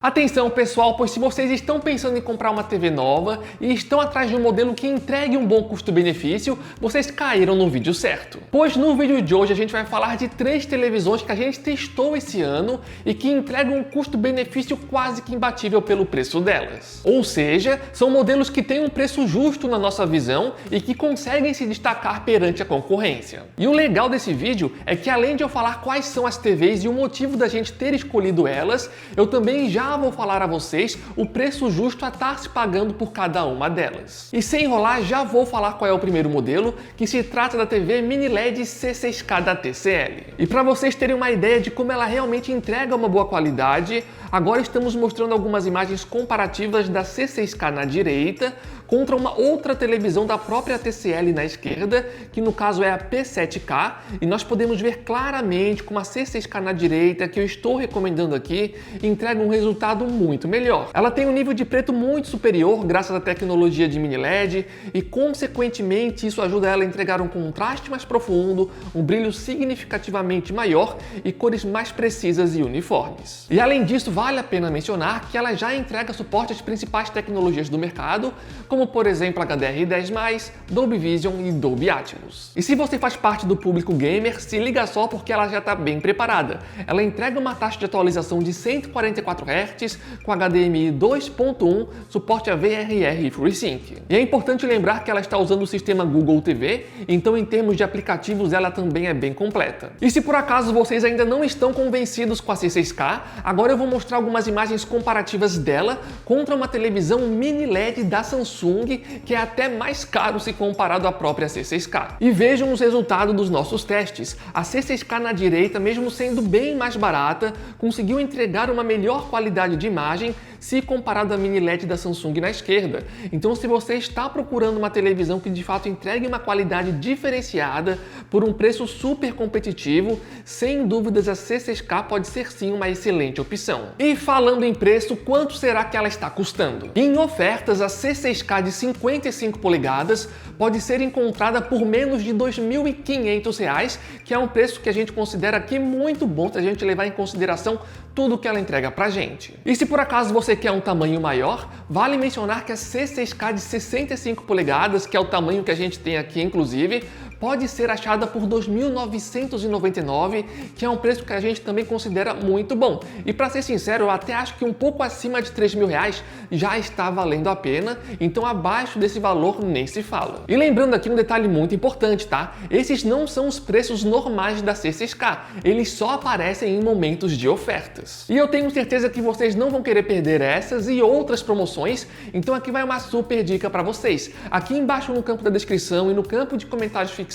Atenção pessoal, pois se vocês estão pensando em comprar uma TV nova e estão atrás de um modelo que entregue um bom custo-benefício, vocês caíram no vídeo certo. Pois no vídeo de hoje a gente vai falar de 3 televisões que a gente testou esse ano e que entregam um custo-benefício quase que imbatível pelo preço delas. Ou seja, são modelos que têm um preço justo na nossa visão e que conseguem se destacar perante a concorrência. E o legal desse vídeo é que além de eu falar quais são as TVs e o motivo da gente ter escolhido elas, eu também já vou falar a vocês o preço justo a estar se pagando por cada uma delas. E sem enrolar, já vou falar qual é o primeiro modelo, que se trata da TV Mini LED C6K da TCL. E para vocês terem uma ideia de como ela realmente entrega uma boa qualidade, agora estamos mostrando algumas imagens comparativas da C6K na direita contra uma outra televisão da própria TCL na esquerda, que no caso é a P7K, e nós podemos ver claramente como a C6K na direita, que eu estou recomendando aqui, entrega um resultado muito melhor. Ela tem um nível de preto muito superior graças à tecnologia de mini LED e consequentemente isso ajuda ela a entregar um contraste mais profundo, um brilho significativamente maior e cores mais precisas e uniformes. E além disso, vale a pena mencionar que ela já entrega suporte às principais tecnologias do mercado, como por exemplo HDR10+, Dolby Vision e Dolby Atmos. E se você faz parte do público gamer, se liga só porque ela já está bem preparada. Ela entrega uma taxa de atualização de 144 Hz com HDMI 2.1, suporte a VRR e FreeSync. E é importante lembrar que ela está usando o sistema Google TV, então em termos de aplicativos ela também é bem completa. E se por acaso vocês ainda não estão convencidos com a C6K, agora eu vou mostrar algumas imagens comparativas dela contra uma televisão mini LED da Samsung, que é até mais caro se comparado à própria C6K. E vejam os resultados dos nossos testes. A C6K na direita, mesmo sendo bem mais barata, conseguiu entregar uma melhor qualidade de imagem se comparado à mini LED da Samsung na esquerda. Então, se você está procurando uma televisão que de fato entregue uma qualidade diferenciada por um preço super competitivo, sem dúvidas a C6K pode ser sim uma excelente opção. E falando em preço, quanto será que ela está custando? Em ofertas, a C6K de 55 polegadas pode ser encontrada por menos de R$ 2.500, que é um preço que a gente considera aqui muito bom se a gente levar em consideração tudo que ela entrega pra gente. E se por acaso você quer um tamanho maior, vale mencionar que a C6K de 65 polegadas, que é o tamanho que a gente tem aqui inclusive, pode ser achada por R$ 2.999, que é um preço que a gente também considera muito bom. E para ser sincero, eu até acho que um pouco acima de R$ 3.000 já está valendo a pena, então abaixo desse valor nem se fala. E lembrando aqui um detalhe muito importante, tá? Esses não são os preços normais da C6K, eles só aparecem em momentos de ofertas. E eu tenho certeza que vocês não vão querer perder essas e outras promoções, então aqui vai uma super dica para vocês. Aqui embaixo no campo da descrição e no campo de comentários fixados,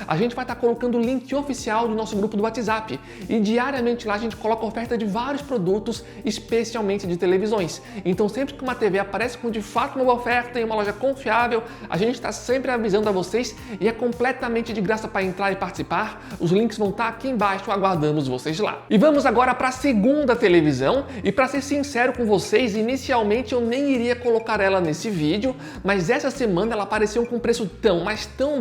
a gente vai estar colocando o link oficial do nosso grupo do WhatsApp e diariamente lá a gente coloca oferta de vários produtos, especialmente de televisões. Então sempre que uma TV aparece com de fato uma boa oferta em uma loja confiável, a gente está sempre avisando a vocês e é completamente de graça para entrar e participar. Os links vão estar aqui embaixo, aguardamos vocês lá. E vamos agora para a segunda televisão e para ser sincero com vocês, inicialmente eu nem iria colocar ela nesse vídeo, mas essa semana ela apareceu com um preço tão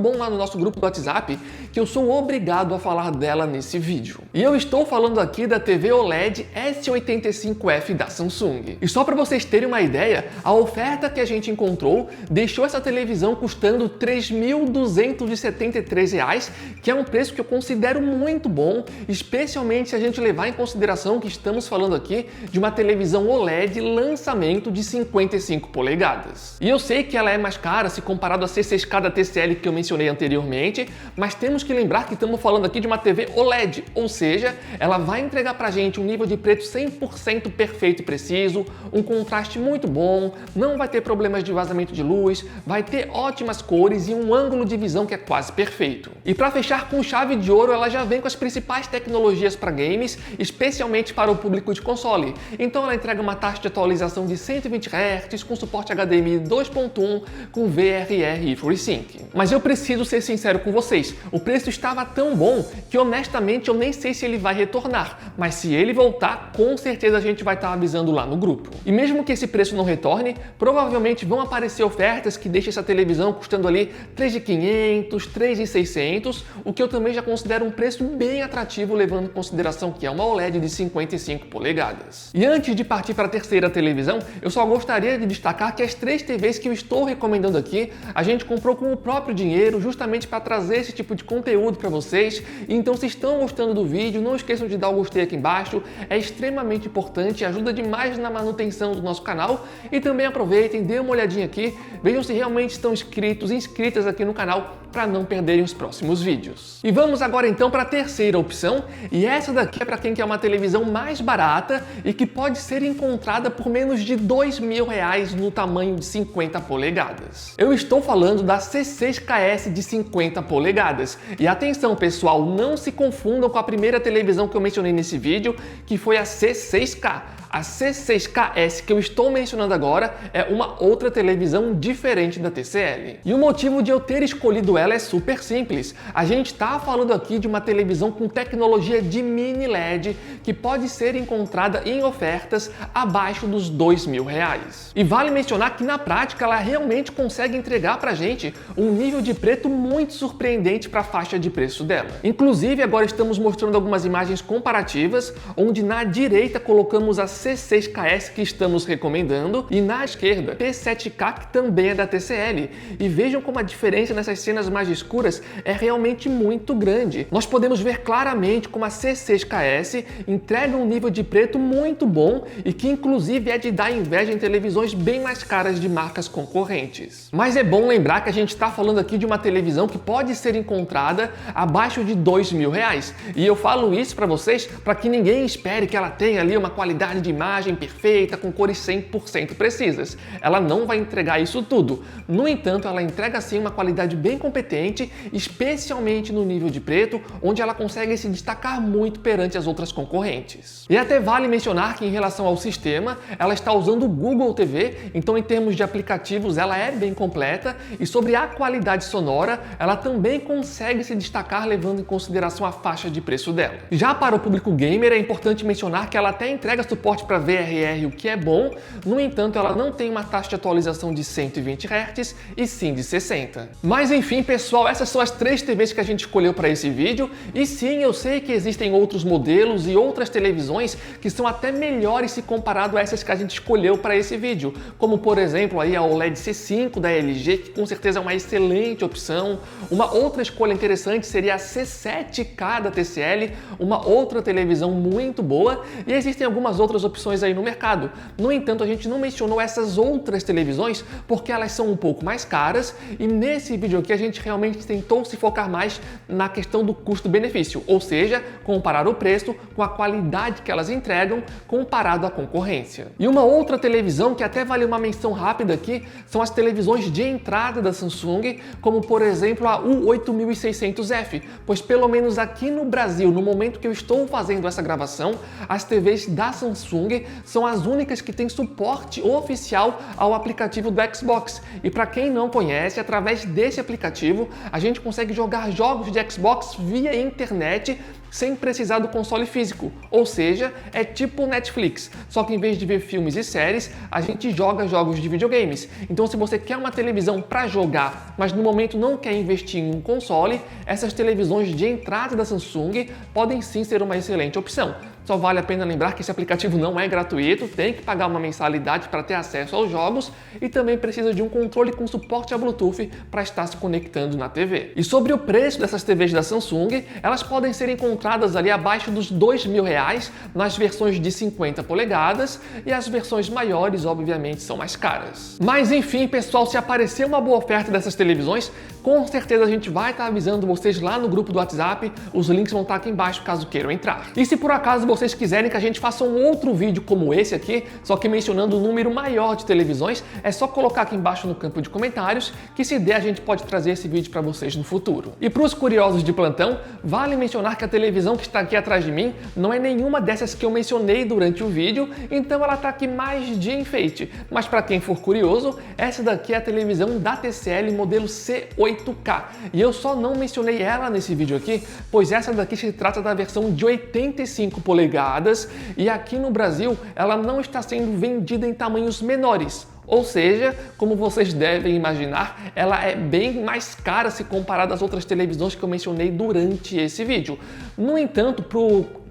bom lá no nosso grupo do WhatsApp que eu sou obrigado a falar dela nesse vídeo. E eu estou falando aqui da TV OLED S85F da Samsung. E só para vocês terem uma ideia, a oferta que a gente encontrou deixou essa televisão custando R$ 3.273, que é um preço que eu considero muito bom, especialmente se a gente levar em consideração que estamos falando aqui de uma televisão OLED lançamento de 55 polegadas. E eu sei que ela é mais cara se comparado à C6K da TCL que eu mencionei anteriormente, mas temos que lembrar que estamos falando aqui de uma TV OLED, ou seja, ela vai entregar pra gente um nível de preto 100% perfeito e preciso, um contraste muito bom, não vai ter problemas de vazamento de luz, vai ter ótimas cores e um ângulo de visão que é quase perfeito. E para fechar com chave de ouro, ela já vem com as principais tecnologias para games, especialmente para o público de console. Então ela entrega uma taxa de atualização de 120 Hz com suporte HDMI 2.1 com VRR e FreeSync. Mas eu preciso ser sincero sincero com vocês, o preço estava tão bom que honestamente eu nem sei se ele vai retornar, mas se ele voltar, com certeza a gente vai estar avisando lá no grupo. E mesmo que esse preço não retorne, provavelmente vão aparecer ofertas que deixem essa televisão custando ali R$3.500, R$3.600, o que eu também já considero um preço bem atrativo, levando em consideração que é uma OLED de 55 polegadas. E antes de partir para a terceira televisão, eu só gostaria de destacar que as 3 TVs que eu estou recomendando aqui, a gente comprou com o próprio dinheiro, justamente para trazer esse tipo de conteúdo para vocês. Então, se estão gostando do vídeo, não esqueçam de dar o gostei aqui embaixo, é extremamente importante, ajuda demais na manutenção do nosso canal. E também aproveitem, dêem uma olhadinha aqui, vejam se realmente estão inscritas aqui no canal, para não perderem os próximos vídeos. E vamos agora então para a terceira opção, e essa daqui é para quem quer uma televisão mais barata e que pode ser encontrada por menos de R$2.000 no tamanho de 50 polegadas. Eu estou falando da C6KS de 50 polegadas. E atenção pessoal, não se confundam com a primeira televisão que eu mencionei nesse vídeo, que foi a C6K. A C6KS que eu estou mencionando agora é uma outra televisão diferente da TCL. E o motivo de eu ter escolhido ela é super simples. A gente está falando aqui de uma televisão com tecnologia de mini LED que pode ser encontrada em ofertas abaixo dos R$2.000. E vale mencionar que na prática ela realmente consegue entregar pra gente um nível de preto muito surpreendente para a faixa de preço dela. Inclusive agora estamos mostrando algumas imagens comparativas, onde na direita colocamos a C6KS que estamos recomendando e na esquerda P7K que também é da TCL. E vejam como a diferença nessas cenas mais escuras é realmente muito grande. Nós podemos ver claramente como a C6KS entrega um nível de preto muito bom e que inclusive é de dar inveja em televisões bem mais caras de marcas concorrentes. Mas é bom lembrar que a gente está falando aqui de uma televisão que pode ser encontrada abaixo de R$2.000. E eu falo isso para vocês para que ninguém espere que ela tenha ali uma qualidade de imagem perfeita com cores 100% precisas. Ela não vai entregar isso tudo. No entanto, ela entrega sim uma qualidade bem competente, especialmente no nível de preto, onde ela consegue se destacar muito perante as outras concorrentes. E até vale mencionar que em relação ao sistema, ela está usando o Google TV, então em termos de aplicativos ela é bem completa, e sobre a qualidade sonora, ela também consegue se destacar levando em consideração a faixa de preço dela. Já para o público gamer é importante mencionar que ela até entrega suporte para VRR, o que é bom, no entanto ela não tem uma taxa de atualização de 120 Hz e sim de 60. Mas enfim pessoal, essas são as 3 TVs que a gente escolheu para esse vídeo, e sim, eu sei que existem outros modelos e outras televisões que são até melhores se comparado a essas que a gente escolheu para esse vídeo, como por exemplo aí a OLED C5 da LG, que com certeza é uma excelente opção. Uma outra escolha interessante seria a C7K da TCL, uma outra televisão muito boa, e existem algumas outras opções aí no mercado. No entanto, a gente não mencionou essas outras televisões porque elas são um pouco mais caras, e nesse vídeo aqui a gente realmente tentou se focar mais na questão do custo-benefício, ou seja, comparar o preço com a qualidade que elas entregam comparado à concorrência. E uma outra televisão que até vale uma menção rápida aqui são as televisões de entrada da Samsung, como por exemplo a U8600F, pois pelo menos aqui no Brasil, no momento que eu estou fazendo essa gravação, as TVs da Samsung são as únicas que têm suporte oficial ao aplicativo do Xbox. E para quem não conhece, através desse aplicativo a gente consegue jogar jogos de Xbox via internet sem precisar do console físico, ou seja, é tipo Netflix, só que em vez de ver filmes e séries, a gente joga jogos de videogames. Então se você quer uma televisão para jogar, mas no momento não quer investir em um console, essas televisões de entrada da Samsung podem sim ser uma excelente opção. Só vale a pena lembrar que esse aplicativo não é gratuito, tem que pagar uma mensalidade para ter acesso aos jogos e também precisa de um controle com suporte a Bluetooth para estar se conectando na TV. E sobre o preço dessas TVs da Samsung, elas podem ser encontradas ali abaixo dos R$2.000 nas versões de 50 polegadas e as versões maiores, obviamente, são mais caras. Mas enfim, pessoal, se aparecer uma boa oferta dessas televisões, com certeza a gente vai estar avisando vocês lá no grupo do WhatsApp, os links vão estar aqui embaixo caso queiram entrar. E se por acaso vocês quiserem que a gente faça um outro vídeo como esse aqui, só que mencionando um número maior de televisões, é só colocar aqui embaixo no campo de comentários, que se der a gente pode trazer esse vídeo para vocês no futuro. E para os curiosos de plantão, vale mencionar que a televisão que está aqui atrás de mim não é nenhuma dessas que eu mencionei durante o vídeo, então ela está aqui mais de enfeite. Mas para quem for curioso, essa daqui é a televisão da TCL modelo C8K. E eu só não mencionei ela nesse vídeo aqui, pois essa daqui se trata da versão de 85 polegadas e aqui no Brasil ela não está sendo vendida em tamanhos menores. Ou seja, como vocês devem imaginar, ela é bem mais cara se comparada às outras televisões que eu mencionei durante esse vídeo. No entanto,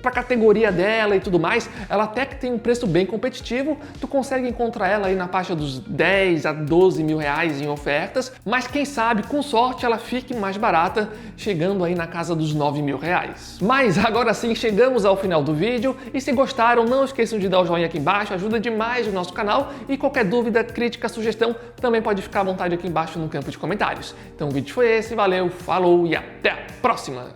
para a categoria dela e tudo mais, ela até que tem um preço bem competitivo, tu consegue encontrar ela aí na faixa dos 10 a 12 mil reais em ofertas, mas quem sabe, com sorte, ela fique mais barata, chegando aí na casa dos 9 mil reais. Mas agora sim, chegamos ao final do vídeo, e se gostaram, não esqueçam de dar o joinha aqui embaixo, ajuda demais o nosso canal, e qualquer dúvida, crítica, sugestão, também pode ficar à vontade aqui embaixo no campo de comentários. Então o vídeo foi esse, valeu, falou e até a próxima!